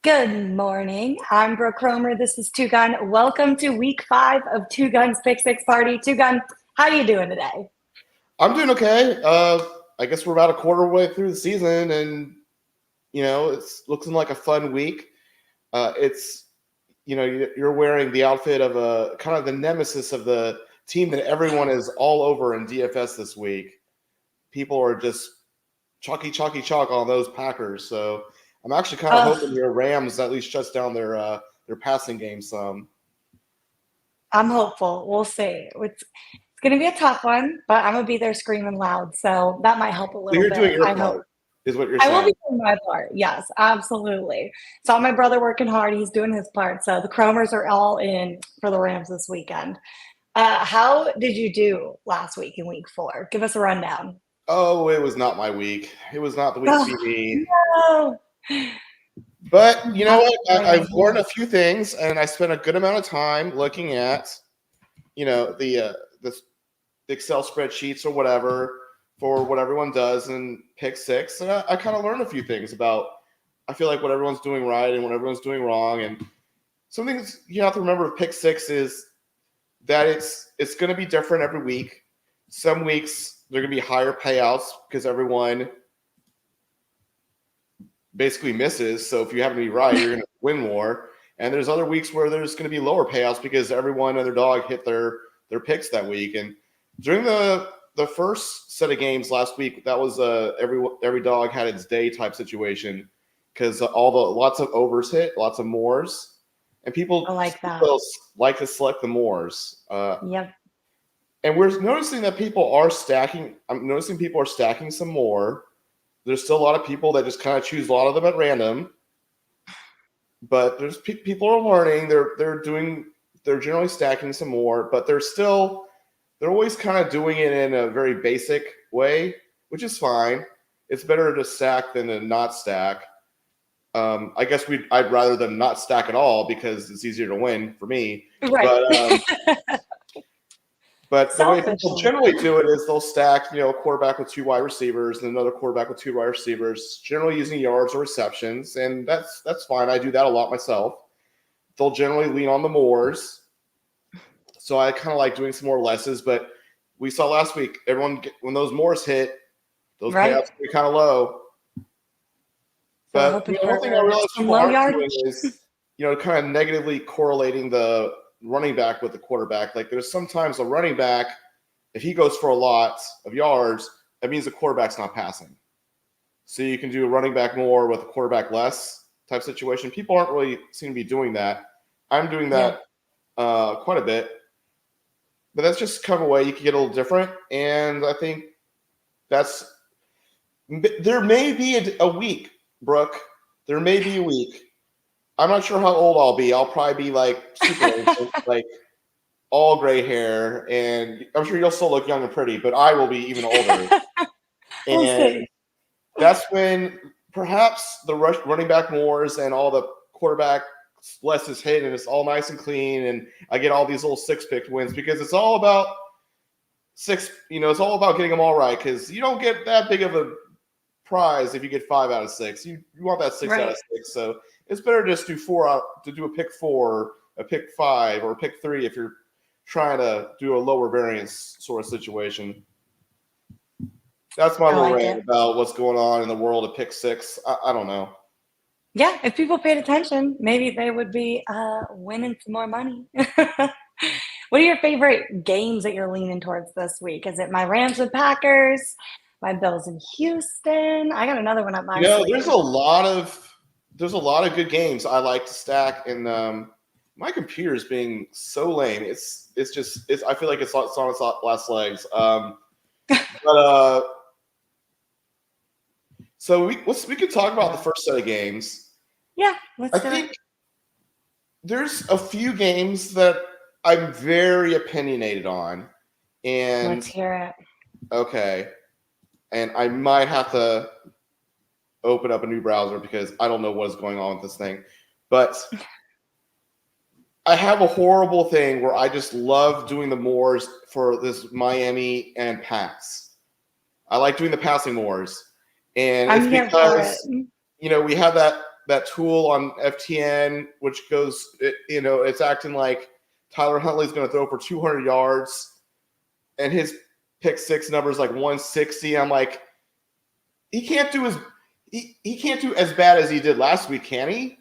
Good morning. I'm Brooke Kromer. This is TwoGun. Welcome to week 5 of TwoGun's Pick-6 party. TwoGun, how you doing today? I'm doing okay. I guess we're about a quarter way through the season, and it's looking like a fun week. It's you're wearing the outfit of a kind of the nemesis of the team that everyone is all over in DFS this week. People are just chalky chalk on those Packers. So I'm actually kind of hoping your Rams at least shuts down their passing game some. I'm hopeful. We'll see. It's going to be a tough one, but I'm going to be there screaming loud, so that might help a So little you're bit. doing your I hope. part, is what you're I will saying. be doing my part. Yes, absolutely. Saw my brother working hard. He's doing his part. So the Kromers are all in for the Rams this weekend. How did you do last week in week 4? Give us a rundown. Oh, it was not my week. It was not the week to be me. No. But you know what? I've Yeah. learned a few things, and I spent a good amount of time looking at, the Excel spreadsheets or whatever for what everyone does in Pick-6, and I kind of learned a few things about. I feel like what everyone's doing right and what everyone's doing wrong, and some things you have to remember with Pick-6 is that it's going to be different every week. Some weeks they're going to be higher payouts because everyone basically misses. So if you happen to be right, you're going to win more. And there's other weeks where there's going to be lower payouts because everyone and their dog hit their picks that week. And during the first set of games last week, that was every dog had its day type situation because lots of overs hit, lots of mores, and people I like that. like to select the mores. Yep. And we're noticing that people are stacking. I'm noticing people are stacking some more. There's still a lot of people that just kind of choose a lot of them at random, but there's people are learning. They're generally stacking some more, but they're always kind of doing it in a very basic way, which is fine. It's better to stack than to not stack. I guess I'd rather them not stack at all because it's easier to win for me. Right. But the way people generally do it is they'll stack, a quarterback with 2 wide receivers and another quarterback with 2 wide receivers, generally using yards or receptions, and that's fine. I do that a lot myself. They'll generally lean on the mores, so I kind of like doing some more lesses. But we saw last week, when those mores hit, those payouts be kind of low. But one thing I realized people aren't doing is, kind of negatively correlating the running back with the quarterback. Like there's sometimes a running back, if he goes for a lot of yards, that means the quarterback's not passing. So you can do a running back more with a quarterback less type situation. People aren't really seem to be doing that. I'm doing that quite a bit. But that's just kind of a way you can get a little different. And I think there may be a week, Brooke. There may be a week. I'm not sure how old I'll be. I'll probably be like super ancient, like all gray hair, and I'm sure you'll still look young and pretty, but I will be even older. And that's when perhaps the running back mores and all the quarterback less is hit, and it's all nice and clean, and I get all these little 6-pick wins because it's all about it's all about getting them all right because you don't get that big of a prize if you get 5 out of 6. You want that 6 out of 6. So it's better to just do a pick 4, a pick 5, or a pick 3 if you're trying to do a lower variance sort of situation. That's my little rant about what's going on in the world of Pick-6. I don't know. Yeah, if people paid attention, maybe they would be winning some more money. What are your favorite games that you're leaning towards this week? Is it my Rams and Packers? My Bills in Houston. I got another one up my sleeve. There's a lot of good games I like to stack, and my computer is being so lame. It's I feel like it's on its last legs. So we could talk about the first set of games. Yeah, I think there's a few games that I'm very opinionated on, and let's hear it. Okay. And I might have to open up a new browser because I don't know what is going on with this thing. But I have a horrible thing where I just love doing the mores for this Miami and Pats. I like doing the passing mores. And it's because, we have that tool on FTN, which goes, it's acting like Tyler Huntley's going to throw for 200 yards, and his pick-6 number is like 160. I'm like, he can't do as bad as he did last week, can he?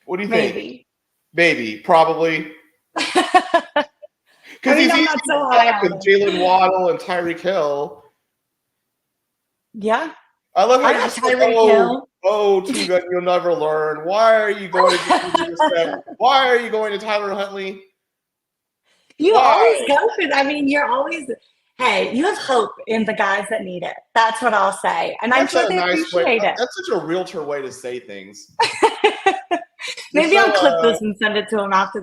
What do you think? Maybe, probably. Because he's I'm not so high with Jalen Waddle and Tyreek Hill. Yeah. I love how I you're got just like, Tyreek Hill. TwoGun, you'll never learn. Why are you going to Why are you going to Tyler Huntley? You Why? always go for that. I mean, you're always, hey, you have hope in the guys that need it. That's what I'll say. And I'm sure they appreciate it. That's such a realtor way to say things. Maybe I'll clip this and send it to them after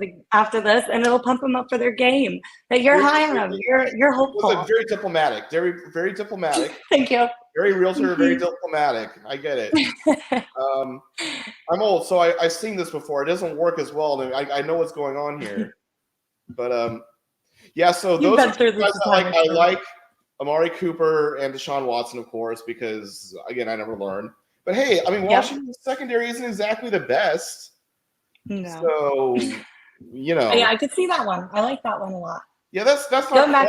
this, and it'll pump them up for their game. That you're high on them. You're hopeful. It was very diplomatic. Very, very diplomatic. Thank you. Very realtor, very diplomatic. I get it. I'm old, so I've seen this before. It doesn't work as well. I know what's going on here. But yeah, so those are guys I like Amari Cooper and Deshaun Watson, of course, because again, I never learn. But hey, I mean, Washington's secondary isn't exactly the best. No. So yeah, I could see that one. I like that one a lot. Yeah, that's not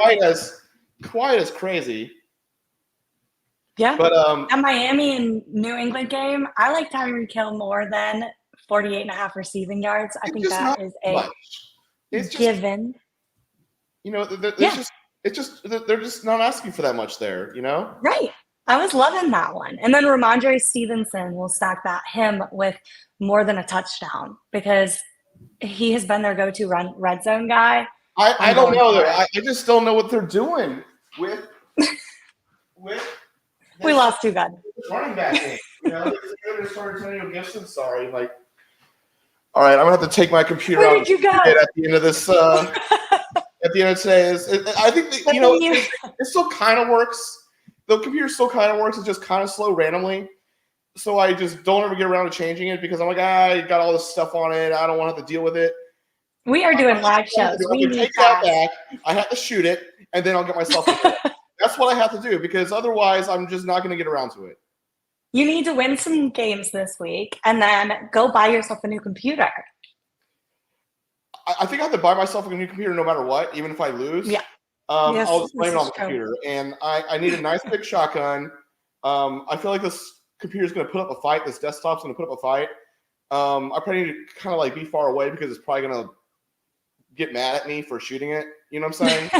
quite as crazy. Yeah. But that Miami and New England game, I like Tyreek Hill more than 48.5 receiving yards. I think that is a given. They're just not asking for that much there, Right. I was loving that one. And then Ramondre Stevenson will stack him with more than a touchdown because he has been their go-to red zone guy. I don't know. I just don't know what they're doing with we lost TwoGun. Running back game. Antonio Gibson. Sorry. Like, all right, I'm going to have to take my computer Where out did you go? At the end of this. At the end of today I think that, it still kind of works. The computer still kind of works. It's just kind of slow randomly. So I just don't ever get around to changing it because I'm like, I got all this stuff on it. I don't want to have to deal with it. We are doing live shows. We need take that back. I have to shoot it, and then I'll get myself in it. That's what I have to do because otherwise I'm just not going to get around to it. You need to win some games this week and then go buy yourself a new computer. I think I have to buy myself a new computer no matter what, even if I lose. Yeah. I'll just blame it on the computer. And I need a nice big shotgun. I feel like this computer is going to put up a fight. This desktop's going to put up a fight. I probably need to kind of like be far away because it's probably going to get mad at me for shooting it. You know what I'm saying?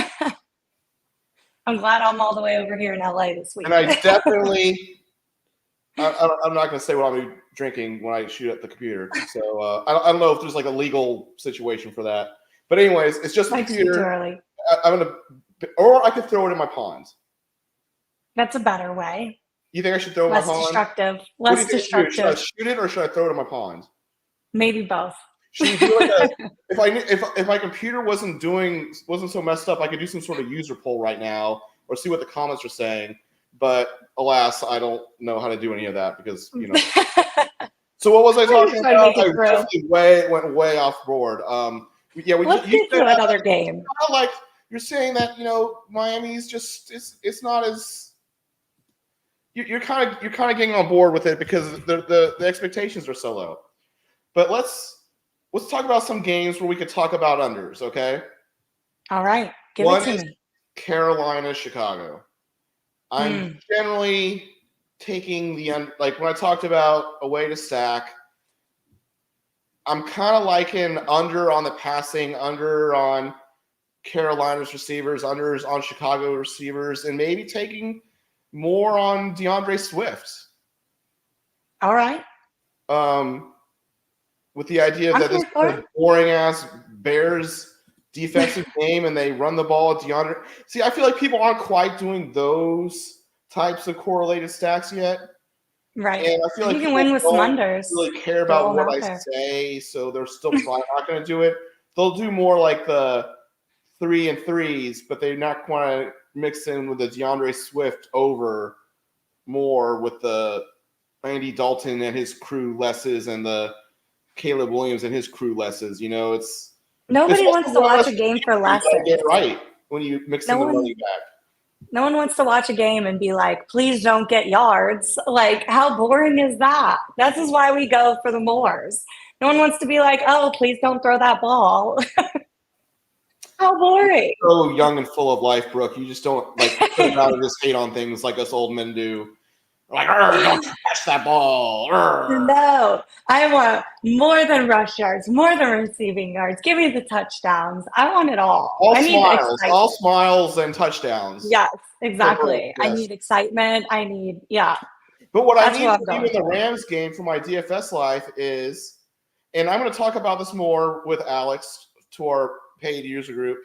I'm glad I'm all the way over here in LA this week. And I definitely, I'm not going to say what I'm drinking when I shoot at the computer. So I don't know if there's like a legal situation for that. But anyways, it's just a computer. I'm going to, or I could throw it in my pond. That's a better way. You think I should throw it in my pond? Less destructive. Should I shoot it or should I throw it in my pond? Maybe both. Should we do like if my computer wasn't so messed up, I could do some sort of user poll right now or see what the comments are saying. But alas, I don't know how to do any of that because So what was I talking about? I definitely went way off board. Let's get to another game. Like you're saying that Miami's just it's not as you're kind of getting on board with it because the expectations are so low. But let's talk about some games where we could talk about unders, okay? All right. Give it to me. Carolina, Chicago. I'm generally taking like when I talked about away to stack, I'm kind of liking under on the passing, under on Carolina's receivers, unders on Chicago receivers, and maybe taking more on DeAndre Swift. All right. With the idea that this is a boring-ass Bears defensive game and they run the ball at DeAndre. See, I feel like people aren't quite doing those types of correlated stacks yet. Right. And I feel like you can win with some unders. Really care about what I say, so they're still probably not going to do it. They'll do more like the 3 and 3s, but they're not going to mix in with the DeAndre Swift over more with the Andy Dalton and his crew lesses and the Caleb Williams and his crew lesses. Nobody wants to watch a game for lessons. Get right when you mix in the running back. No one wants to watch a game and be like, please don't get yards. Like, how boring is that? This is why we go for the mores. No one wants to be like, oh, please don't throw that ball. How boring. So young and full of life, Brooke. You just don't like sit around and just hate on things like us old men do. Like, don't touch that ball. No, I want more than rush yards, more than receiving yards. Give me the touchdowns. I want it all. I need excitement. All smiles and touchdowns. Yes, exactly. I need excitement. I need, yeah. But what That's I need what to do in the Rams game for my DFS life is, and I'm going to talk about this more with Alex to our paid user group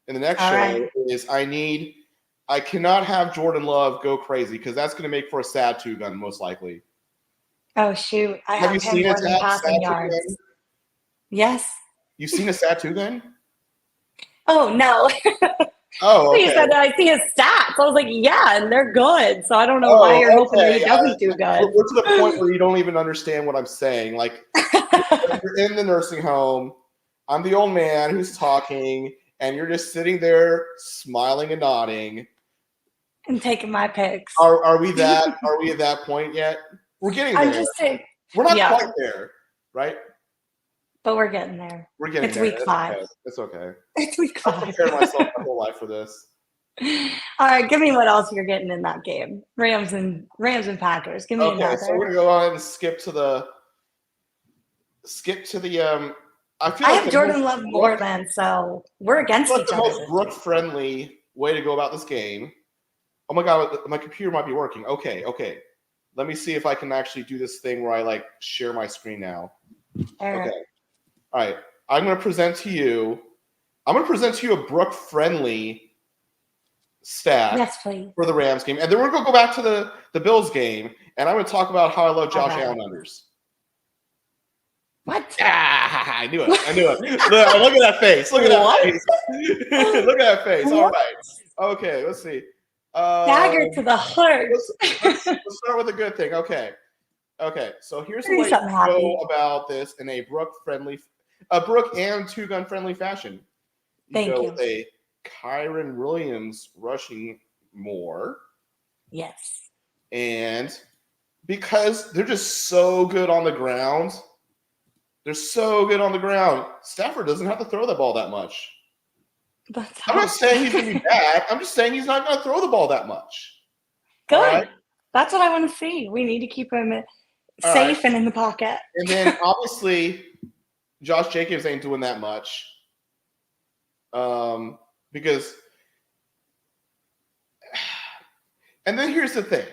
in the next show, right. is I cannot have Jordan Love go crazy because that's going to make for a sad two-gun most likely. Oh, shoot. I have you him seen more it than passing yards. two-gun? Yes. You've seen a sad two-gun? Oh, no. Oh, okay. You said that I see his stats. I was like, yeah, and they're good. So I don't know why you're hoping that he doesn't do good. We're to the point where you don't even understand what I'm saying. Like, you're in the nursing home. I'm the old man who's talking, and you're just sitting there smiling and nodding. And taking my picks. Are we at that point yet? We're getting there. I'm just saying. We're not quite there, right? But we're getting there. We're getting it's there. Week 5. Okay. It's okay. It's week 5. I've prepared myself my whole life for this. All right, give me what else you're getting in that game. Rams and Packers. Give me another. So we're gonna go ahead and skip to the. I have Jordan Love more than, so we're against each other. The most Brooke-friendly way to go about this game. Oh my god, my computer might be working. Okay. Let me see if I can actually do this thing where I like share my screen now. Okay. All right. I'm going to present to you a Brooke-friendly stat for the Rams game. And then we're going to go back to the Bills game, and I'm going to talk about how I love Josh Allen unders. What? I knew it. Look at that face. Look at that face. All right. Okay, let's see. Dagger to the heart. Let's start with a good thing. Okay. So here's the way to go about this in a Brooke and two-gun friendly fashion. Thank you. With a Kyren Williams rushing more. Yes. And because they're just so good on the ground. Stafford doesn't have to throw the ball that much. I'm not saying he's going to be bad. I'm just saying he's not going to throw the ball that much. Good. Right? That's what I want to see. We need to keep him safe and in the pocket. And then obviously, Josh Jacobs ain't doing that much. Because and then here's the thing.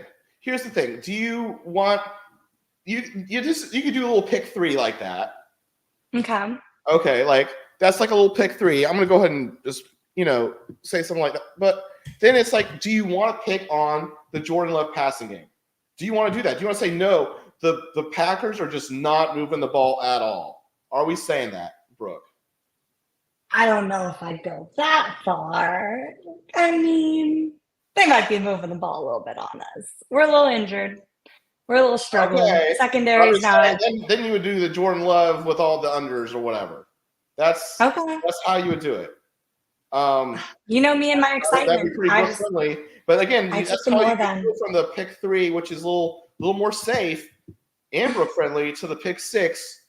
Do you want you could do a little pick 3 like that. Okay, like that's like a little pick 3. I'm gonna go ahead and just say something like that. But then it's like, do you want to pick on the Jordan Love passing game? Do you want to do that? Do you want to say no? The Packers are just not moving the ball at all. Are we saying that, Brooke? I don't know if I'd go that far. I mean, they might be moving the ball a little bit on us. We're a little injured. We're a little struggling. Okay. Secondary is not. Then you would do the Jordan Love with all the unders or whatever. That's how you would do it. Me and my excitement. That'd be pretty friendly. But again, that's how you go from the pick 3, which is a little more safe and Brooke friendly, to the pick 6,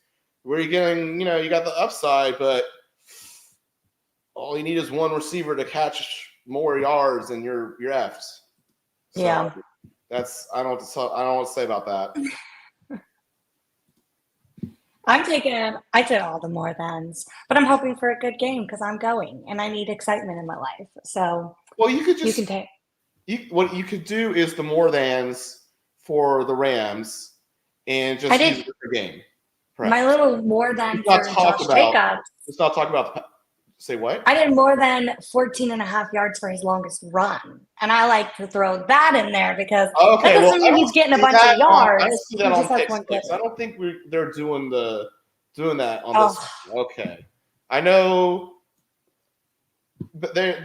where you're getting, you got the upside, but all you need is one receiver to catch more yards than your Fs. So yeah. I don't know what to say about that. I did all the more thans, but I'm hoping for a good game because I'm going and I need excitement in my life. So what you could do is the more thans for the Rams and just use it for game. Perhaps. My little more than for Josh Jacobs. Let's not talk about say what? I did more than 14.5 yards for his longest run. And I like to throw that in there because that doesn't mean he's getting a bunch of yards. I see that on Pick-6. I don't think they're doing that on this. Okay. I know, but they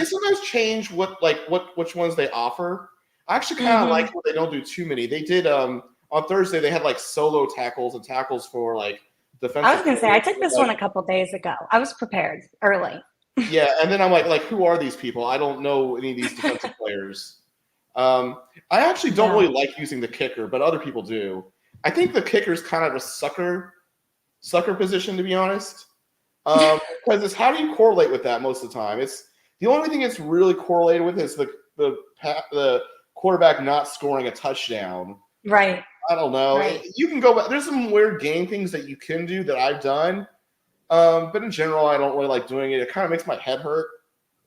sometimes change which ones they offer. I actually kind of like when they don't do too many. They did on Thursday they had like solo tackles and tackles for like defensive. I was going to say, I took this one a couple days ago. I was prepared early. Yeah, and then I'm like, who are these people? I don't know any of these defensive players. I actually don't really No. like using the kicker, but other people do. I think the kicker is kind of a sucker position, to be honest. Because it's how do you correlate with that most of the time? It's the only thing it's really correlated with is the quarterback not scoring a touchdown. Right. I don't know. Right. You can go back. There's some weird game things that you can do that I've done, but in general, I don't really like doing it. It kind of makes my head hurt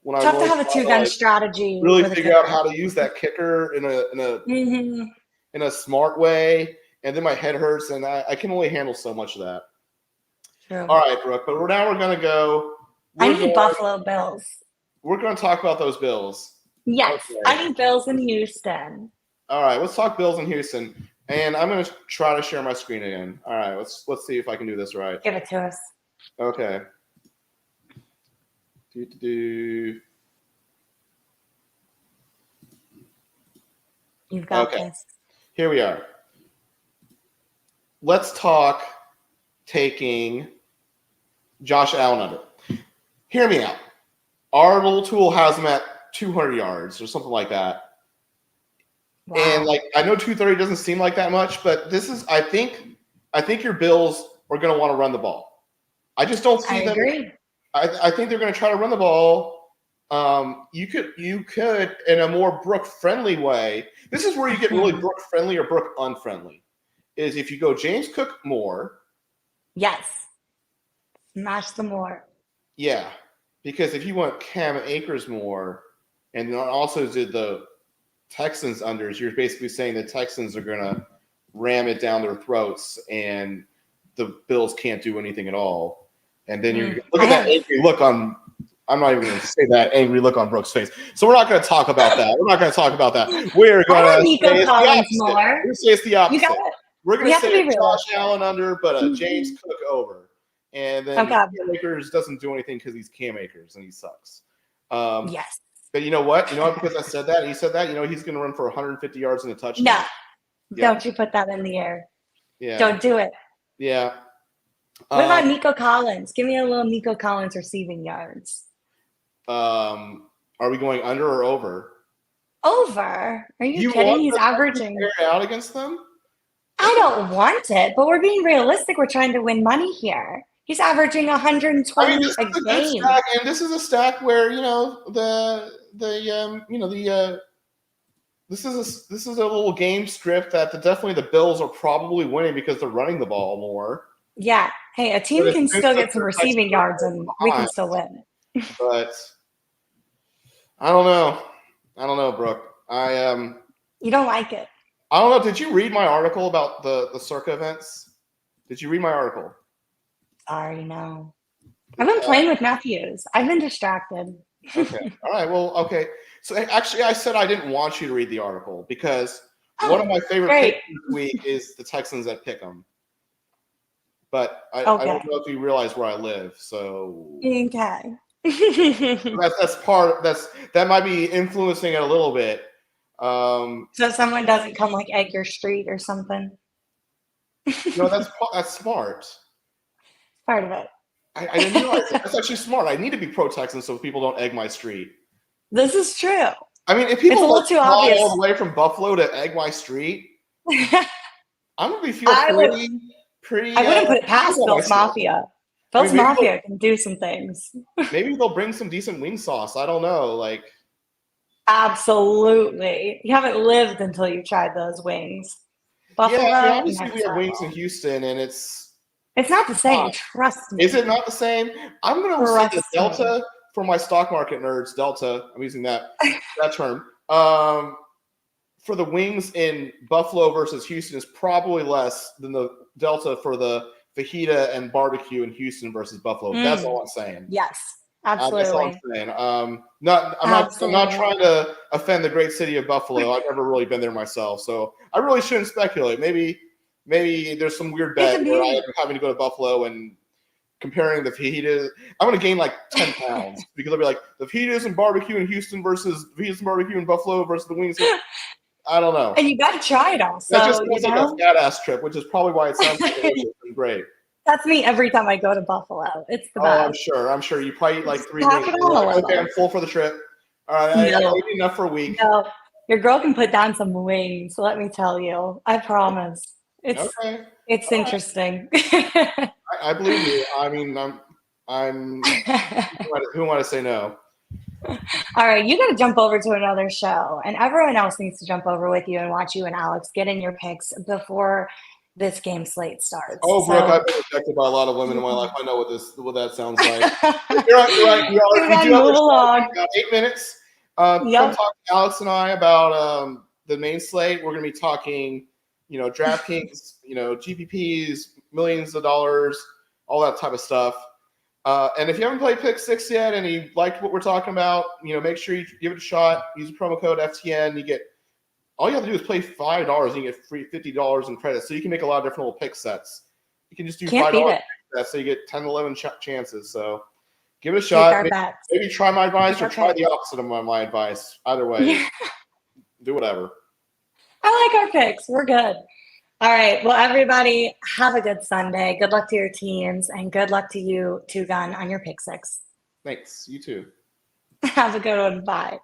when I Tough to really have a try to two-gun strategy really with a figure out kicker. how to use that kicker in Mm-hmm. a smart way, and then my head hurts, and I can only handle so much of that. True. All right, Brooke, but now we're gonna go. I need Buffalo Bills. We're gonna talk about those Bills. Yes, Okay. I need Bills in Houston. All right, let's talk Bills in Houston, and I'm gonna try to share my screen again. All right, let's see if I can do this right. Give it to us. Okay. You've got this. Here we are. Let's talk taking Josh Allen under. Hear me out. Our little tool has him at 200 yards or something like that. Wow. And I know 230 doesn't seem like that much, but this is I think your Bills are going to want to run the ball. I just don't see them. Agree. I think they're going to try to run the ball. You could in a more Brooke friendly way. This is where you get really Brooke friendly or Brooke unfriendly. Is if you go James Cook more. Yes. Smash the more. Yeah. Because if you want Cam Akers more and then also did the Texans unders, you're basically saying the Texans are going to ram it down their throats and the Bills can't do anything at all. And then you look at that angry look on – I'm not even going to say that angry look on Brooke's face. So we're not going to talk about that. We're not going to talk about that. We're going to say it's the opposite. We're going to say it's the opposite. We're going to say Josh Allen under, but James Cook over. And then Cam Akers doesn't do anything because he's Cam Akers and he sucks. Yes. But you know what? Because I said that, and he said that, he's going to run for 150 yards and a touchdown. No. Don't you put that in the air. Yeah. Don't do it. Yeah. What about Nico Collins? Give me a little Nico Collins receiving yards. Are we going under or over? Over? Are you kidding? He's averaging. Air out against them? I don't want it, but we're being realistic. We're trying to win money here. He's averaging 120 this a is game. Stack, and this is a stack where this is a little game script that definitely the Bills are probably winning because they're running the ball more. Yeah. Hey, a team can still get some receiving yards, and we can still win. But I don't know, Brooke. You don't like it. I don't know. Did you read my article about the Circa events? Did you read my article? Sorry, no. I've been playing with nephews. I've been distracted. Okay. All right. Well, okay. So actually, I said I didn't want you to read the article because one of my favorite picks this week is the Texans at Pick'em. But I don't know if you realize where I live. So okay. that might be influencing it a little bit. So someone doesn't come egg your street or something. That's smart. Part of it. I didn't realize that. That's actually smart. I need to be pro-Texan so people don't egg my street. This is true. I mean, if people fly all the way from Buffalo to egg my street, I'm gonna be pretty. I wouldn't put it past Bill's Mafia. Bill's Mafia can do some things. Maybe they'll bring some decent wing sauce. I don't know. Absolutely. You haven't lived until you tried those wings. Buffalo. Yeah, obviously we have wings in Houston, and it's not the same. Trust me. Is it not the same? I'm going to say the Delta for my stock market nerds. Delta. I'm using that term. For the wings in Buffalo versus Houston is probably less than the Delta for the fajita and barbecue in Houston versus Buffalo. That's all I'm saying. Yes, absolutely. That's all I'm saying. I'm not trying to offend the great city of Buffalo. I've never really been there myself, so I really shouldn't speculate. Maybe there's some weird bet where I'm having to go to Buffalo and comparing the fajitas. I'm going to gain 10 pounds because I'll be like the fajitas and barbecue in Houston versus the fajitas and barbecue in Buffalo versus the wings. I don't know. And you got to try it also. That just sounds like a fat ass trip, which is probably why it sounds so delicious and great. That's me every time I go to Buffalo. It's the Oh, I'm best. sure. I'm sure you probably eat like Just 3 pack wings. it You're on a like, okay, I'm little. full for the trip. All right, I No, ate enough for a week. no. Your girl can put down some wings, let me tell you. I promise. Okay, It's all right. interesting. I believe you. I mean, I'm. Who am I to say no? All right, you got to jump over to another show, and everyone else needs to jump over with you and watch you and Alex get in your picks before this game slate starts. Oh, Brooke, So, I've been rejected by a lot of women in my life. I know what that sounds like. two You're right. You're right. We do gun, have a move show in along. about 8 minutes. Come Yep. talk to Alex and I about the main slate. We're going to be talking, DraftKings, GPPs, millions of dollars, all that type of stuff. And if you haven't played Pick-6 yet and you liked what we're talking about, make sure you give it a shot. Use the promo code FTN. All you have to do is play $5 and you get free $50 in credit. So you can make a lot of different little pick sets. You can just do Can't $5 beat it. pick sets, so you get 10, 11 chances. So give it a Take shot. our bets. Maybe try my advice Take or our try picks. the opposite of my advice. Either way, Yeah, do whatever. I like our picks. We're good. All right. Well, everybody, have a good Sunday. Good luck to your teams, and good luck to you, Two Gun, on your pick six. Thanks. You too. Have a good one. Bye.